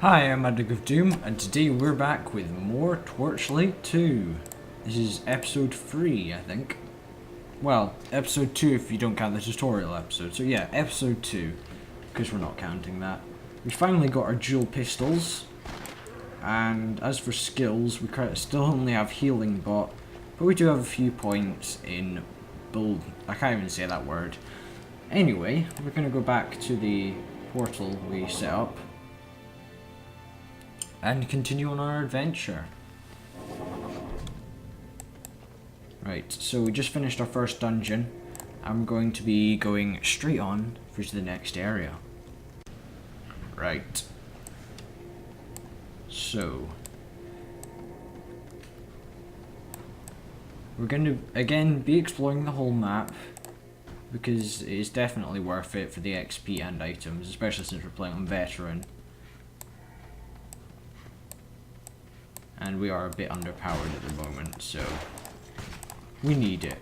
Hi, I'm Addict of Doom, and today we're back with more Torchlight 2. This is episode 3, I think. Well, episode 2 if you don't count the tutorial episode. So yeah, episode 2, because we're not counting that. We finally got our dual pistols, and as for skills, we still only have healing but we do have a few points in build. I can't even say that word. Anyway, we're going to go back to the portal we set up and continue on our adventure. Right, so we just finished our first dungeon. I'm going to be going straight on for the next area. Right. So we're going to again be exploring the whole map because it's definitely worth it for the XP and items, especially since we're playing on veteran. And we are a bit underpowered at the moment, so we need it.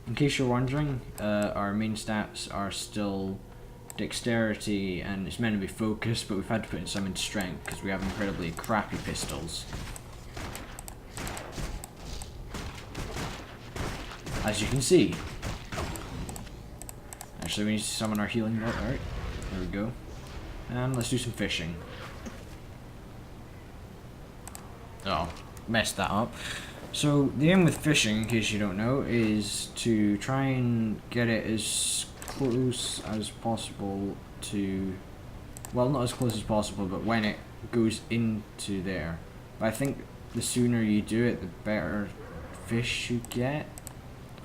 In case you're wondering, our main stats are still dexterity, and it's meant to be focus, but we've had to put in some into strength because we have incredibly crappy pistols. As you can see. Actually, we need to summon our healing bot. Alright, there we go. And let's do some fishing. Oh, messed that up. So the aim with fishing, in case you don't know, is to try and get it as close as possible to, well, not as close as possible, but when it goes into there. But I think the sooner you do it, the better fish you get,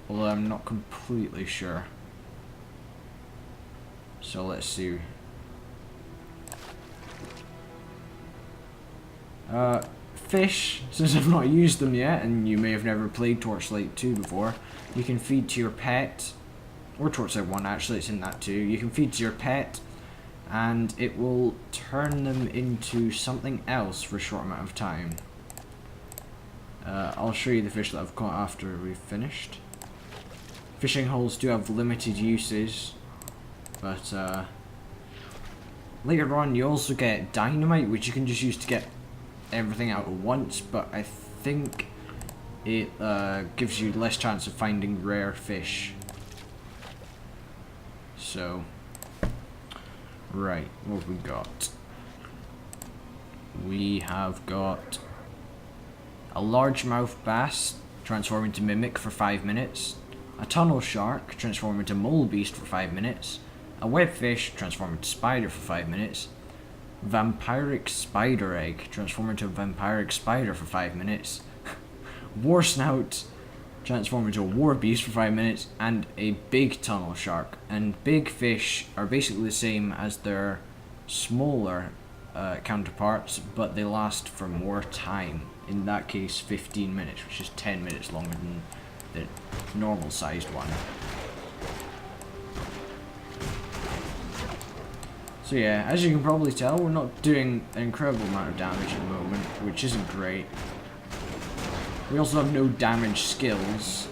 although I'm not completely sure. So let's see. Fish, since I've not used them yet, and you may have never played Torchlight 2 before, you can feed to your pet, or Torchlight 1 actually, it's in that too. You can feed to your pet, and it will turn them into something else for a short amount of time. I'll show you the fish that I've caught after we've finished. Fishing holes do have limited uses, but later on you also get dynamite, which you can just use to get everything out at once, but I think it gives you less chance of finding rare fish. So, right, what have we got? We have got a largemouth bass transform into mimic for 5 minutes, a tunnel shark transform into mole beast for 5 minutes, a webfish transform into spider for 5 minutes, vampiric spider egg transform into a vampiric spider for 5 minutes, war snout transform into a war beast for 5 minutes, and a big tunnel shark. And big fish are basically the same as their smaller counterparts, but they last for more time. In that case 15 minutes, which is 10 minutes longer than the normal sized one. So yeah, as you can probably tell, we're not doing an incredible amount of damage at the moment, which isn't great. We also have no damage skills,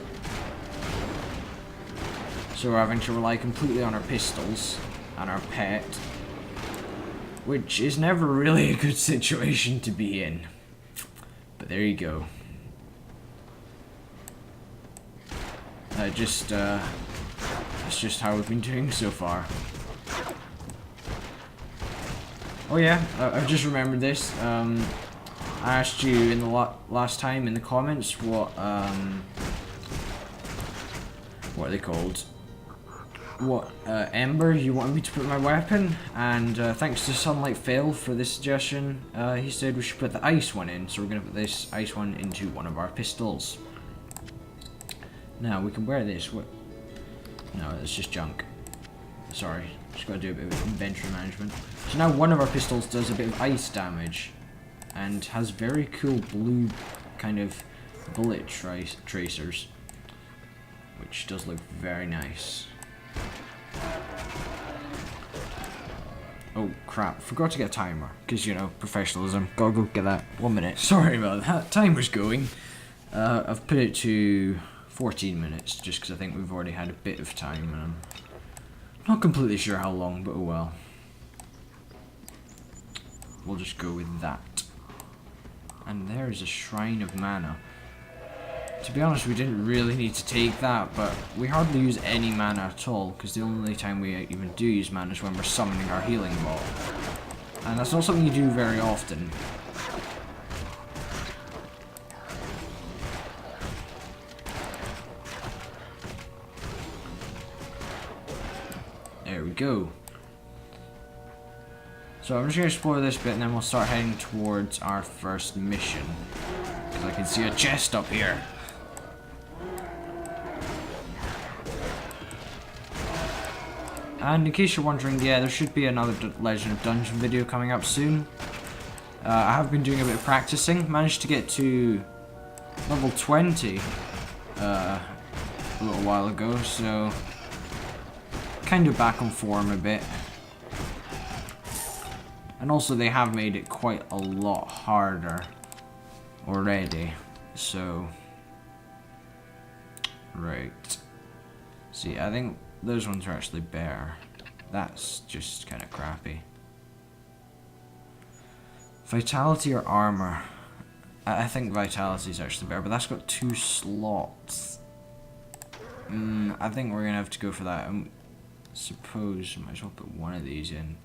so we're having to rely completely on our pistols and our pet, which is never really a good situation to be in. But there you go. That's just how we've been doing so far. Oh yeah, I've just remembered this. I asked you in the last time in the comments what are they called? What ember you wanted me to put in my weapon, and thanks to Sunlight Fail for this suggestion. He said we should put the ice one in, so we're gonna put this ice one into one of our pistols. Now we can wear this. What? No, it's just junk. Sorry, just gotta do a bit of inventory management. So now one of our pistols does a bit of ice damage, and has very cool blue kind of bullet tracers, which does look very nice. Oh crap, forgot to get a timer, because you know, professionalism, gotta go get that. 1 minute, sorry about that, timer's going. I've put it to 14 minutes, just because I think we've already had a bit of time, and I'm not completely sure how long, but oh well. we'll just go with that. And there's a Shrine of Mana. To be honest, we didn't really need to take that, but we hardly use any mana at all, because the only time we even do use mana is when we're summoning our healing ball. And that's not something you do very often. There we go. So I'm just going to explore this bit and then we'll start heading towards our first mission. Because I can see a chest up here. And in case you're wondering, yeah, there should be another Legend of Dungeon video coming up soon. I have been doing a bit of practicing. Managed to get to level 20 a little while ago, so kind of back on form a bit. And also they have made it quite a lot harder already, so right. See, I think those ones are actually bare. That's just kind of crappy. Vitality or armor? I think vitality is actually better, but that's got 2 slots. I think we're gonna have to go for that. Suppose I might as well put one of these in.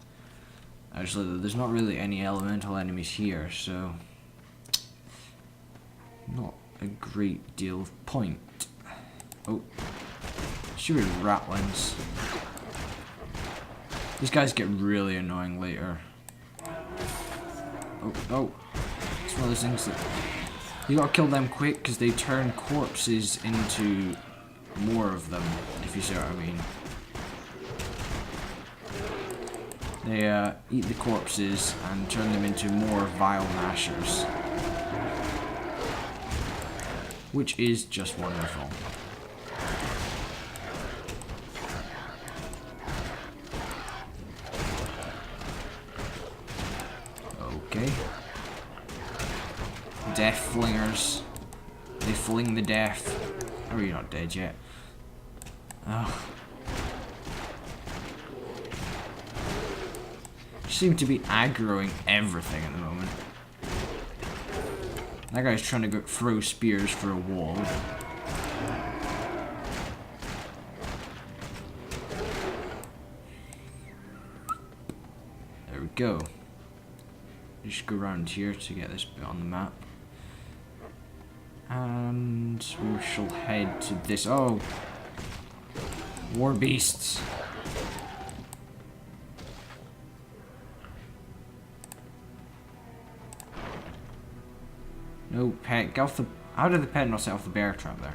Actually, there's not really any elemental enemies here, so not a great deal of point. Oh, shoot ratlings. These guys get really annoying later. Oh, it's one of those things that you gotta kill them quick because they turn corpses into more of them, if you see what I mean. They eat the corpses and turn them into more vile mashers, which is just wonderful. Okay. Death flingers. They fling the death. How are you not dead yet? Ugh. Seem to be aggroing everything at the moment. That guy's trying to go throw spears for a wall. There we go. Just go around here to get this bit on the map. And we shall head to this. Oh! War beasts. No, pet. Get off the... How did the pet not set off the bear trap there?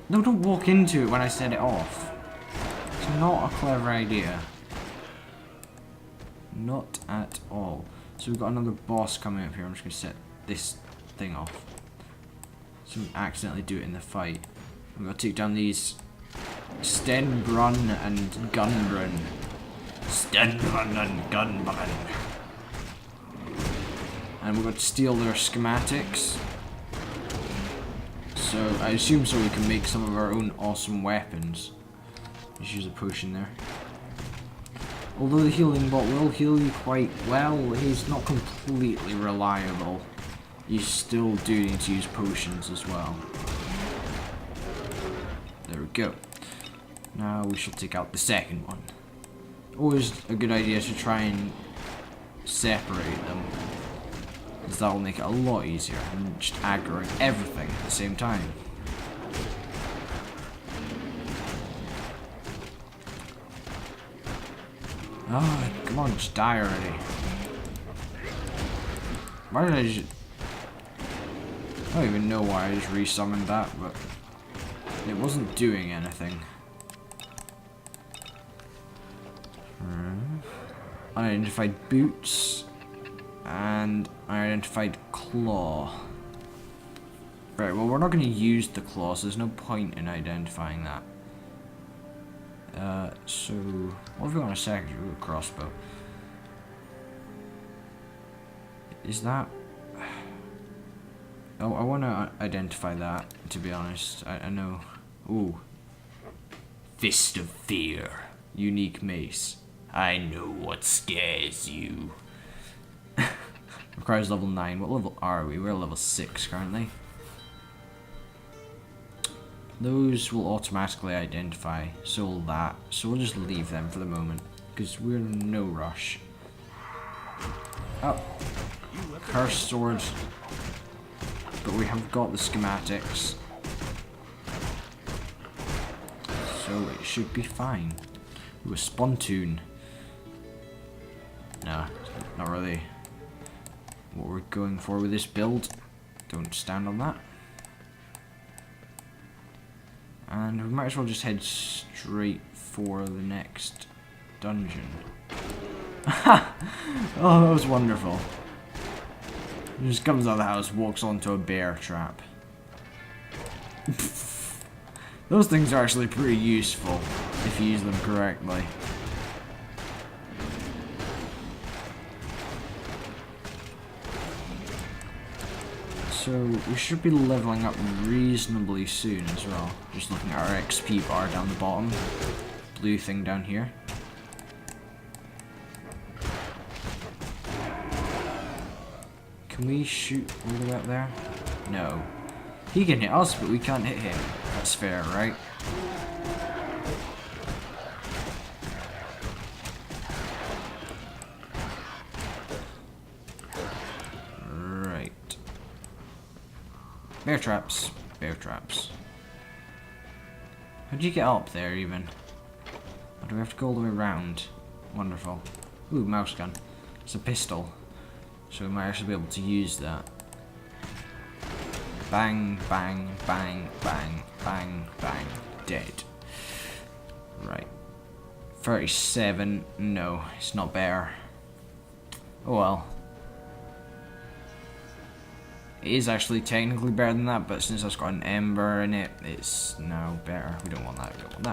No, don't walk into it when I set it off. It's not a clever idea. Not at all. So we've got another boss coming up here. I'm just going to set this thing off. So we accidentally do it in the fight. We've got to take down these Stenbrun and Gunbrun. Stenbrun and Gunbrun. And we've got to steal their schematics. So I assume so we can make some of our own awesome weapons. Just use a potion there. Although the healing bot will heal you quite well, he's not completely reliable. You still do need to use potions as well. There we go. Now we shall take out the second one. Always a good idea to try and separate them, because that will make it a lot easier than just aggroing everything at the same time. Oh, come on, just die already. Why did I just... I don't even know why I just resummoned that, but it wasn't doing anything. Unidentified boots and unidentified claw. Right, well, we're not going to use the claw, so there's no point in identifying that. So what have we got on a secondary? Ooh, crossbow. Is that... Oh, I want to identify that, to be honest. I know. Ooh. Fist of Fear. Unique mace. I know what scares you. Requires level 9. What level are we? We're level 6 currently. Those will automatically identify, so will that. So we'll just leave them for the moment, because we're in no rush. Oh. Cursed swords. But we have got the schematics. So it should be fine. Ooh, a spontoon. No, not really what we're going for with this build. Don't stand on that. And we might as well just head straight for the next dungeon. Oh, that was wonderful. He just comes out of the house, walks onto a bear trap. Those things are actually pretty useful if you use them correctly. So we should be leveling up reasonably soon as well. Just looking at our XP bar down the bottom. Blue thing down here. Can we shoot all the way up there? No. He can hit us, but we can't hit him. That's fair, right? Bear traps. Bear traps. How'd you get up there, even? Or do we have to go all the way around? Wonderful. Ooh, mouse gun. It's a pistol. So we might actually be able to use that. Bang, bang, bang, bang, bang, bang. Dead. Right. 37. No, it's not better. Oh well. It is actually technically better than that, but since it's got an ember in it, it's now better. We don't want that, we don't want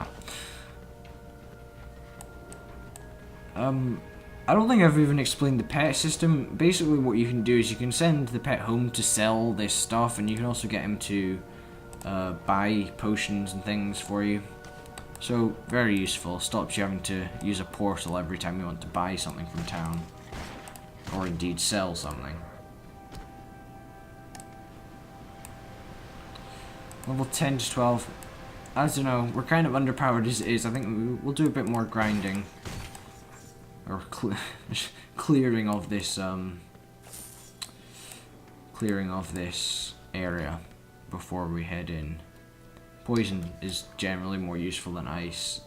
that. I don't think I've even explained the pet system. Basically what you can do is you can send the pet home to sell this stuff, and you can also get him to buy potions and things for you. So, very useful. Stops you having to use a portal every time you want to buy something from town. Or indeed sell something. Level 10 to 12. I don't know, we're kind of underpowered as it is. I think we'll do a bit more grinding. Or clearing of this, clearing of this area before we head in. Poison is generally more useful than ice.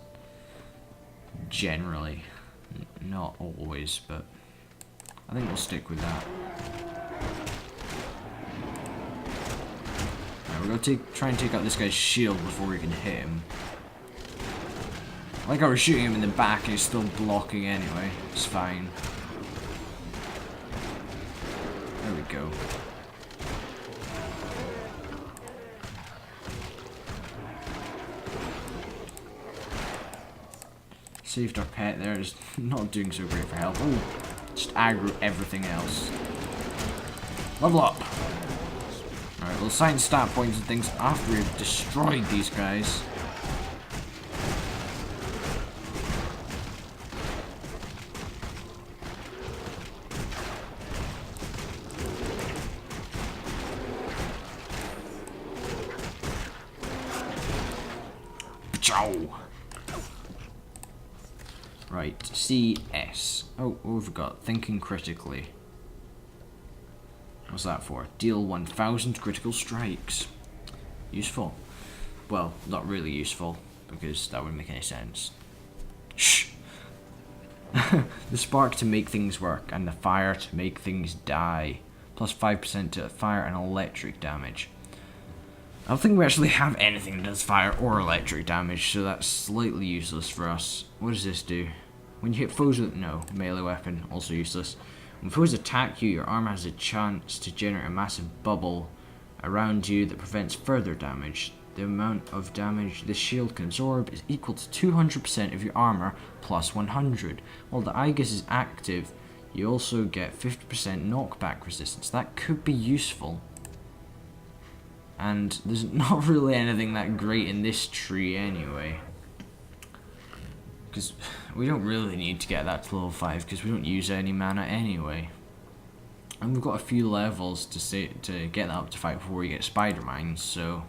Generally. Not always, but I think we'll stick with that. We're going to try and take out this guy's shield before we can hit him. Like I was shooting him in the back and he's still blocking anyway. It's fine. There we go. Saved our pet there. It's not doing so great for health. Oh, just aggro everything else. Level up! Alright, we'll assign stat points and things after we've destroyed these guys. Right, CS. Oh, what have we got? Thinking critically. What's that for? Deal 1,000 critical strikes. Useful. Well, not really useful, because that wouldn't make any sense. Shh! The spark to make things work, and the fire to make things die. Plus 5% to fire and electric damage. I don't think we actually have anything that does fire or electric damage, so that's slightly useless for us. What does this do? When you hit foes with... no, melee weapon, also useless. When foes attack you, your armor has a chance to generate a massive bubble around you that prevents further damage. The amount of damage this shield can absorb is equal to 200% of your armor plus 100. While the Aegis is active, you also get 50% knockback resistance. That could be useful. And there's not really anything that great in this tree anyway. Because we don't really need to get that to level 5 because we don't use any mana anyway. And we've got a few levels to get that up to fight before we get spider mines, so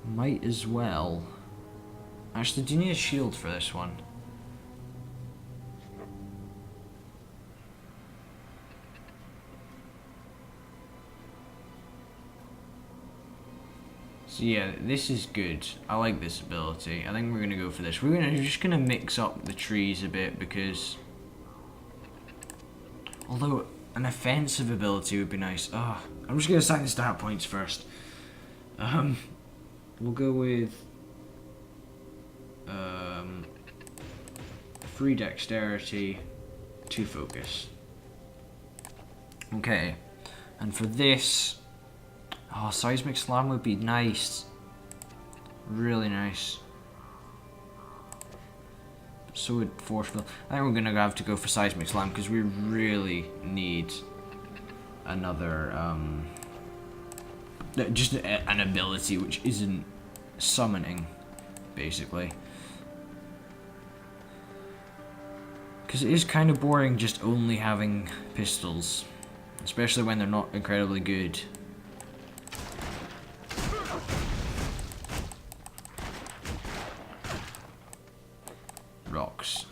might as well. Actually, do you need a shield for this one? So yeah, this is good. I like this ability. I think we're gonna go for this. We're just gonna mix up the trees a bit because, although an offensive ability would be nice. I'm just gonna assign the stat points first. We'll go with 3 dexterity, 2 focus. Okay, and for this. Oh, seismic slam would be nice. Really nice. So would force field. I think we're gonna have to go for seismic slam because we really need another just an ability which isn't summoning, basically. Because it is kind of boring just only having pistols, especially when they're not incredibly good. Rocks.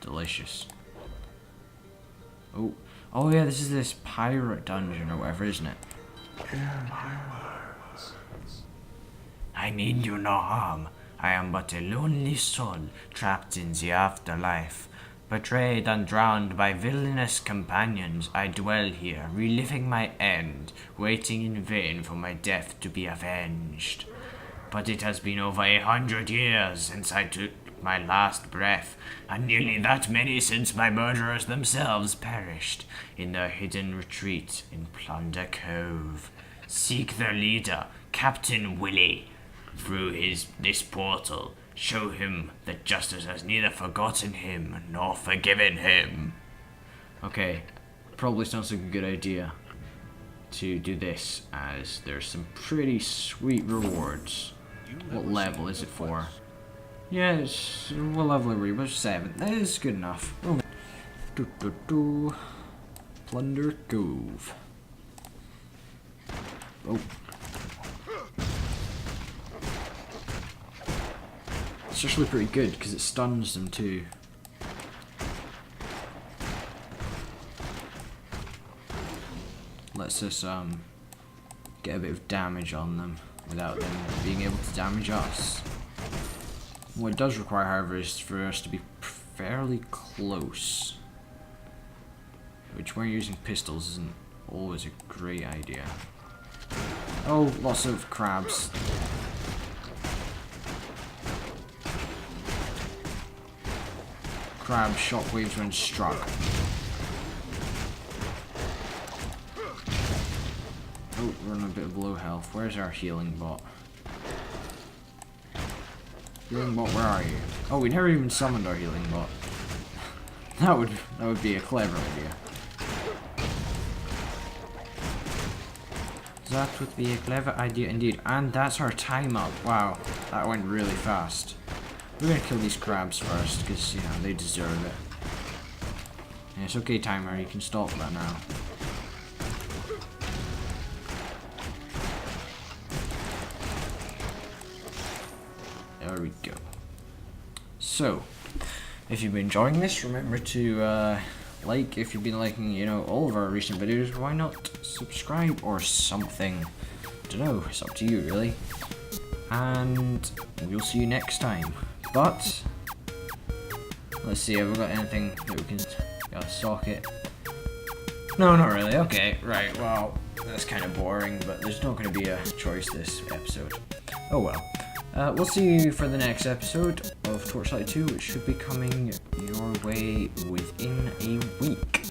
Delicious. Oh yeah, this is this pirate dungeon or whatever, isn't it? Hear my words. I mean you no harm. I am but a lonely soul trapped in the afterlife. Betrayed and drowned by villainous companions, I dwell here, reliving my end, waiting in vain for my death to be avenged. But it has been over 100 years since I took my last breath, and nearly that many since my murderers themselves perished in their hidden retreat in Plunder Cove. Seek their leader, Captain Willie, through this portal. Show him that justice has neither forgotten him nor forgiven him. Okay, probably sounds like a good idea to do this, as there's some pretty sweet rewards. What level is it for? Yeah, what level are we? We're 7. That is good enough. Plunder Cove. Oh. It's actually pretty good because it stuns them too. Lets us get a bit of damage on them without them being able to damage us. What it does require, however, is for us to be fairly close, which when you're using pistols isn't always a great idea. Oh, lots of crabs. Crab shockwaves when struck. Oh, we're on a bit of low health. Where's our healing bot? Healing bot, where are you? Oh, we never even summoned our healing bot. That would be a clever idea. That would be a clever idea indeed. And that's our time up. Wow, that went really fast. We're gonna kill these crabs first, because, you know, they deserve it. Yeah, it's okay, timer, you can stop that now. There we go. So, if you've been enjoying this, remember to like, if you've been liking, you know, all of our recent videos, why not subscribe or something? Don't know, it's up to you really. And we'll see you next time. But let's see, have we got anything that we can got a socket? No, not really. Okay, right, well, that's kind of boring, but there's not going to be a choice this episode. Oh well. We'll see you for the next episode of Torchlight 2, which should be coming your way within a week.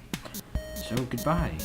So, goodbye.